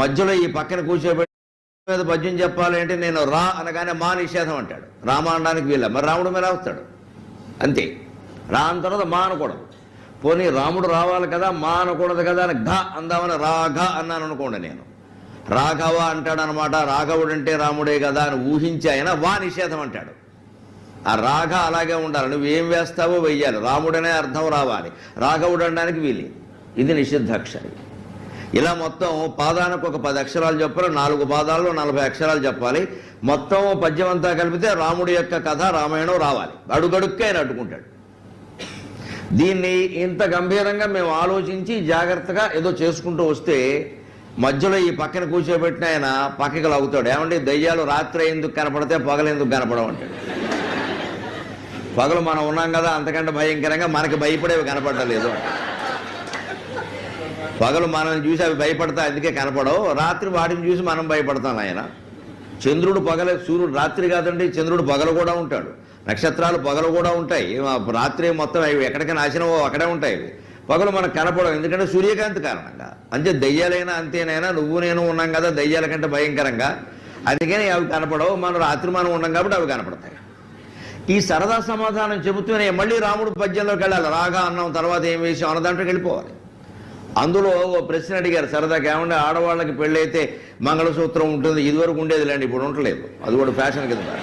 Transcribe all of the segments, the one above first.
మధ్యలో ఈ పక్కన కూర్చోబెట్టి మీద పద్యం చెప్పాలి అంటే నేను రా అనగానే మా నిషేధం అంటాడు. రామ అనడానికి వీళ్ళ మరి రాముడు మీద వస్తాడు అంతే. రా అన్న తర్వాత మా అనకూడదు. పోనీ రాముడు రావాలి కదా మా అనకూడదు కదా అని ఘ అందామని రాఘ అన్నాను అనుకోండి, నేను రాఘవ అంటాడనమాట. రాఘవుడు అంటే రాముడే కదా అని ఊహించి ఆయన వా నిషేధం అంటాడు. ఆ రాఘ అలాగే ఉండాలి, నువ్వేం వేస్తావో వెయ్యాలి, రాముడనే అర్థం రావాలి, రాఘవుడు అనడానికి వీలి. ఇది నిషిద్ధాక్షరి. ఇలా మొత్తం పాదానికి ఒక 10 అక్షరాలు చెప్పాలి, 4 పాదాల్లో 40 అక్షరాలు చెప్పాలి. మొత్తం పద్యం అంతా కలిపితే రాముడి యొక్క కథ రామాయణం రావాలి. అడుగడుక్కే ఆయన అడ్డుకుంటాడు. దీన్ని ఇంత గంభీరంగా మేము ఆలోచించి జాగ్రత్తగా ఏదో చేసుకుంటూ వస్తే మధ్యలో ఈ పక్కన కూర్చోబెట్టిన ఆయన పక్కకి లాగుతాడు. ఏమంటే దయ్యాలు రాత్రి ఎందుకు కనపడితే పగలు ఎందుకు కనపడమంటాడు. పగలు మనం ఉన్నాం కదా, అంతకంటే భయంకరంగా మనకి భయపడేవి కనపడలేదు. పగలు మనల్ని చూసి అవి భయపడతాయి, అందుకే కనపడవు. రాత్రి వాటిని చూసి మనం భయపడతాం. ఆయన చంద్రుడు పగలే, సూర్యుడు రాత్రి కాదండి, చంద్రుడు పగలు కూడా ఉంటాడు, నక్షత్రాలు పగలు కూడా ఉంటాయి. రాత్రి మొత్తం అవి ఎక్కడికి నాశనమో అక్కడే ఉంటాయి. పగలు మనకు కనపడవు, ఎందుకంటే సూర్యకాంతి కారణంగా. అంతే దయ్యాలైనా అంతేనైనా, నువ్వు నేను ఉన్నాం కదా దయ్యాల కంటే భయంకరంగా, అందుకని అవి కనపడవు. మనం రాత్రి మనం ఉన్నాం కాబట్టి అవి కనపడతాయి. ఈ సరదా సమాధానం చెబుతూనే మళ్ళీ రాముడు పద్యంలోకి వెళ్ళాలి. రాగా అన్నం తర్వాత ఏం వేసాం అన్న దాంట్లోకి వెళ్ళిపోవాలి. అందులో ఓ ప్రశ్న అడిగారు సరదాగా, ఏమంటే ఆడవాళ్ళకి పెళ్ళైతే మంగళసూత్రం ఉంటుంది, ఇదివరకు ఉండేది లేండి, ఇప్పుడు ఉండలేదు, అది కూడా ఫ్యాషన్ కింద.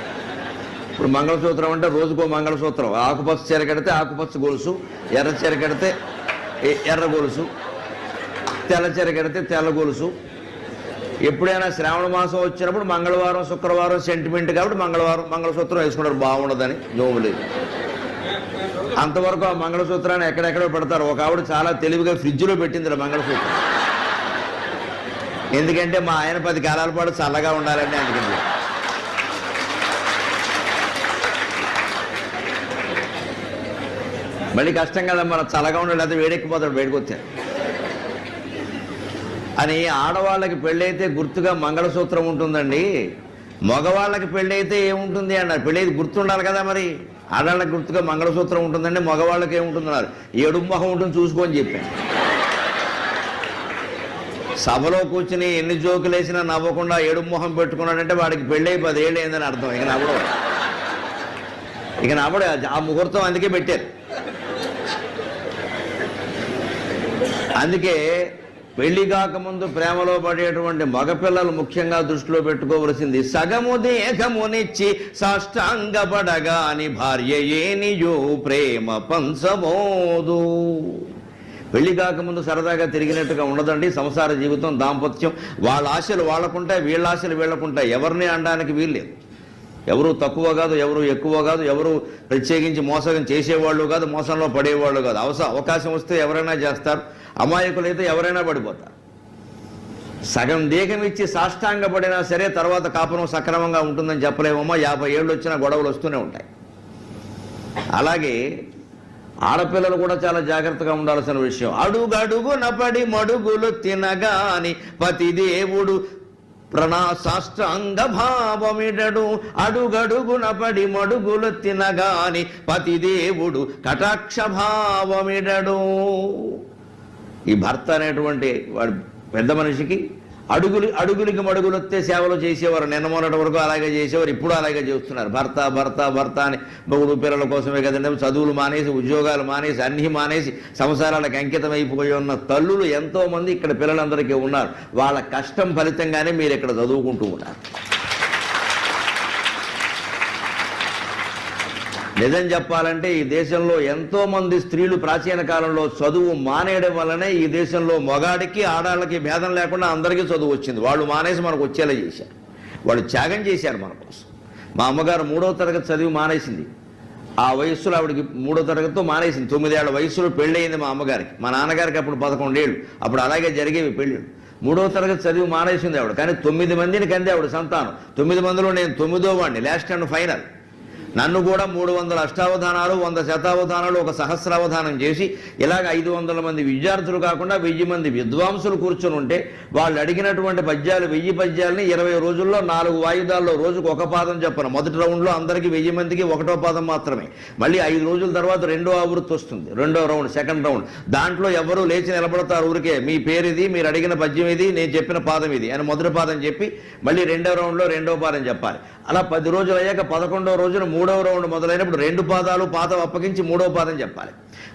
ఇప్పుడు మంగళసూత్రం అంటే రోజుకో మంగళసూత్రం. ఆకుపచ్చ చీర కడితే ఆకుపచ్చ గొలుసు, ఎర్ర చీర కడితే ఎర్ర గొలుసు, తెల్ల చీర కడితే తెల్ల గొలుసు. ఎప్పుడైనా శ్రావణ మాసం వచ్చినప్పుడు మంగళవారం శుక్రవారం సెంటిమెంట్ కాబట్టి మంగళసూత్రం వేసుకుంటారు, బాగుండదని జోము లేదు. అంతవరకు ఆ మంగళసూత్రాన్ని ఎక్కడెక్కడో పెడతారు. ఒక ఆవిడ చాలా తెలివిగా ఫ్రిడ్జ్లో పెట్టింది మంగళసూత్రం. ఎందుకంటే మా ఆయన 10 కాలాల పాటు చల్లగా ఉండాలండి, అందుకని. మళ్ళీ కష్టం కదా, మన చల్లగా ఉండాలి, అయితే వేడెక్కిపోతాడు బయటకు వచ్చారు అని. ఆడవాళ్ళకి పెళ్ళైతే గుర్తుగా మంగళసూత్రం ఉంటుందండి, మగవాళ్ళకి పెళ్ళైతే ఏముంటుంది అన్నారు. పెళ్ళైతే గుర్తుండాలి కదా, మరి ఆడవాళ్ళకి గుర్తుగా మంగళసూత్రం ఉంటుందండి, మగవాళ్ళకి ఏముంటుందన్నారు. ఏడుపు మొహం ఉంటుంది చూసుకొని చెప్పాను. సభలో కూర్చుని ఎన్ని జోకులు వేసినా నవ్వకుండా ఏడుపు మొహం పెట్టుకున్నాడంటే వాడికి పెళ్ళై 10 ఏళ్ళు అయిందని అర్థం. ఇక నవ్వడు ఆ ముహూర్తం అందుకే పెట్టారు. అందుకే పెళ్లి కాకముందు ప్రేమలో పడేటువంటి మగపిల్లలు ముఖ్యంగా దృష్టిలో పెట్టుకోవలసింది, సగము దేహమునిచ్చి సాష్టాంగపడగాని భార్య ఏనియో ప్రేమ పంచమోదు. పెళ్లి కాకముందు సరదాగా తిరిగినట్టుగా ఉండదండి సంసార జీవితం, దాంపత్యం. వాళ్ళ ఆశలు వాళ్ళకుంటాయి, వీళ్ళ ఆశలు వీళ్ళకుంటాయి. ఎవరిని అనడానికి వీల్లేదు. ఎవరు తక్కువ కాదు, ఎవరు ఎక్కువ కాదు, ఎవరు ప్రత్యేకించి మోసం చేసేవాళ్ళు కాదు, మోసంలో పడేవాళ్ళు కాదు. అవకాశం వస్తే ఎవరైనా చేస్తారు, అమాయకులైతే ఎవరైనా పడిపోతారు. సగం దేహం ఇచ్చి సాష్టాంగ పడినా సరే తర్వాత కాపురం సక్రమంగా ఉంటుందని చెప్పలేమమ్మా. 50 ఏళ్ళు వచ్చినా గొడవలు వస్తూనే ఉంటాయి. అలాగే ఆడపిల్లలు కూడా చాలా జాగ్రత్తగా ఉండాల్సిన విషయం. అడుగడుగున పడి మడుగులు తినగాని పతిదేవుడు ప్రణాసాష్టాంగ భావమిడడు. అడుగడుగున పడి మడుగులు తినగాని పతిదేవుడు కటాక్ష భావమిడడు. ఈ భర్త అనేటువంటి వాడు పెద్ద మనిషికి అడుగులకి మడుగులొత్తే సేవలు చేసేవారు. నిన్న మొన్నటి వరకు అలాగే చేసేవారు, ఇప్పుడు అలాగే చేస్తున్నారు. భర్త భర్త భర్త అని మొగుడు పిల్లల కోసమే కదండి చదువులు మానేసి, ఉద్యోగాలు మానేసి, అన్నీ మానేసి సంసారాలకు అంకితం అయిపోయి ఉన్న తల్లులు ఎంతోమంది ఇక్కడ పిల్లలందరికీ ఉన్నారు. వాళ్ళ కష్టం ఫలితంగానే మీరు ఇక్కడ చదువుకుంటూ ఉన్నారు. నిజం చెప్పాలంటే ఈ దేశంలో ఎంతోమంది స్త్రీలు ప్రాచీన కాలంలో చదువు మానేయడం వల్లనే ఈ దేశంలో మగాడికి ఆడాళ్ళకి భేదం లేకుండా అందరికీ చదువు వచ్చింది. వాళ్ళు మానేసి మనకు వచ్చేలా చేశారు, వాళ్ళు త్యాగం చేశారు మన కోసం. మా అమ్మగారు 3వ తరగతి చదివి మానేసింది. ఆ వయస్సులో ఆవిడకి 3వ తరగతితో మానేసింది. 9 ఏళ్ల వయస్సులో పెళ్ళయింది మా అమ్మగారికి. మా నాన్నగారికి అప్పుడు 11 ఏళ్ళు. అప్పుడు అలాగే జరిగేవి పెళ్ళిళ్ళు. 3వ తరగతి చదివి మానేసింది ఆవిడ. కానీ 9 మందిని కంది ఆవిడ సంతానం. 9 మందిలో నేను 9వ వాడిని, లాస్ట్ అండ్ ఫైనల్. నన్ను కూడా 300 అష్టావధానాలు, 100 శతావధానాలు, ఒక సహస్రావధానం చేసి ఇలాగ 500 మంది విద్యార్థులు కాకుండా 1000 మంది విద్వాంసులు కూర్చొని ఉంటే వాళ్ళు అడిగినటువంటి పద్యాలు 1000 పద్యాలని 20 రోజుల్లో 4 వాయిదాల్లో రోజుకు ఒక పాదం చెప్పను. మొదటి రౌండ్లో అందరికీ 1000 మందికి ఒకటో పాదం మాత్రమే. మళ్ళీ 5 రోజుల తర్వాత రెండో ఆవృత్తి వస్తుంది, రెండో రౌండ్, సెకండ్ రౌండ్. దాంట్లో ఎవరు లేచి నిలబడతారు, ఊరికే మీ పేరు ఇది, మీరు అడిగిన పద్యం ఇది, నేను చెప్పిన పాదం ఇది అని మొదటి పాదం చెప్పి మళ్ళీ రెండో రౌండ్లో రెండో పాదం చెప్పాలి. అలా 10 రోజులు అయ్యాక 11వ రోజున 3వ రౌండ్ మొదలైనప్పుడు 2 పాదాలు పాదం అప్పగించి 3వ పాదం చెప్పాలి.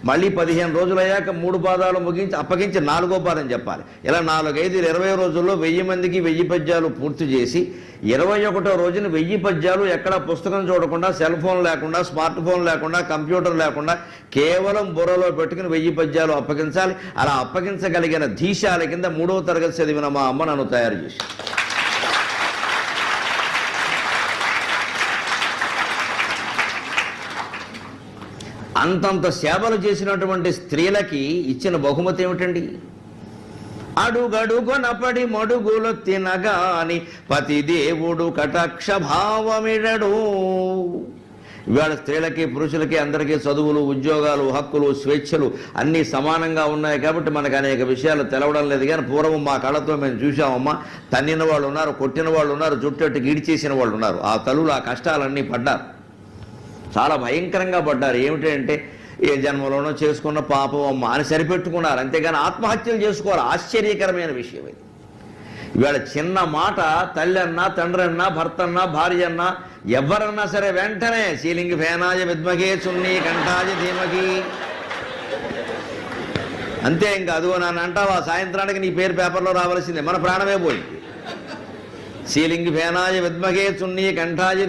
మళ్ళీ 15 రోజులు అయ్యాక 3 పాదాలు ముగించి అప్పగించి 4వ పాదం చెప్పాలి. ఇలా 4, 5, 20 రోజుల్లో 1000 మందికి 1000 పద్యాలు పూర్తి చేసి 21వ రోజున 1000 పద్యాలు ఎక్కడ పుస్తకం చూడకుండా, సెల్ ఫోన్ లేకుండా, స్మార్ట్ ఫోన్ లేకుండా, కంప్యూటర్ లేకుండా కేవలం బుర్రలో పెట్టుకుని 1000 పద్యాలు అప్పగించాలి. అలా అప్పగించగలిగిన ధీశాల కింద 3వ తరగతి చదివిన మా అమ్మ నన్ను తయారు చేసి అంతంత సేవలు చేసినటువంటి స్త్రీలకి ఇచ్చిన బహుమతి ఏమిటండి? అడుగడుగొనపడి మడుగులు తినగాని పతిదేవుడు కటాక్ష భావమిడడు. ఇవాళ స్త్రీలకి, పురుషులకి అందరికీ చదువులు, ఉద్యోగాలు, హక్కులు, స్వేచ్ఛలు అన్నీ సమానంగా ఉన్నాయి కాబట్టి మనకు అనేక విషయాలు తెలవడం లేదు. కానీ పూర్వం మా కళ్ళతో మేము చూసామమ్మా, తన్నిన వాళ్ళు ఉన్నారు, కొట్టిన వాళ్ళు ఉన్నారు, జుట్టెట్టు గిడిచేసిన వాళ్ళు ఉన్నారు. ఆ తల్లులు ఆ కష్టాలన్నీ పడ్డారు, చాలా భయంకరంగా పడ్డారు. ఏమిటంటే ఏ జన్మలోనో చేసుకున్న పాపం అమ్మ అని సరిపెట్టుకున్నారు, అంతేగాని ఆత్మహత్యలు చేసుకోవాలి. ఆశ్చర్యకరమైన విషయం ఇది. ఇవాళ చిన్న మాట తల్లి అన్నా, తండ్రి అన్నా, భర్త అన్నా, భార్య అన్నా, ఎవరన్నా సరే వెంటనే సీలింగి ఫేనాయ విద్మగే చున్నీ కంఠాయ ధీమకి అంతే. ఇంకా అదిగో నన్ను అంటావా, సాయంత్రానికి నీ పేరు పేపర్లో రావాల్సిందే, మన ప్రాణమే పోయింది. సీలింగి ఫేనాయ విద్మగే చున్నీ కంఠాయ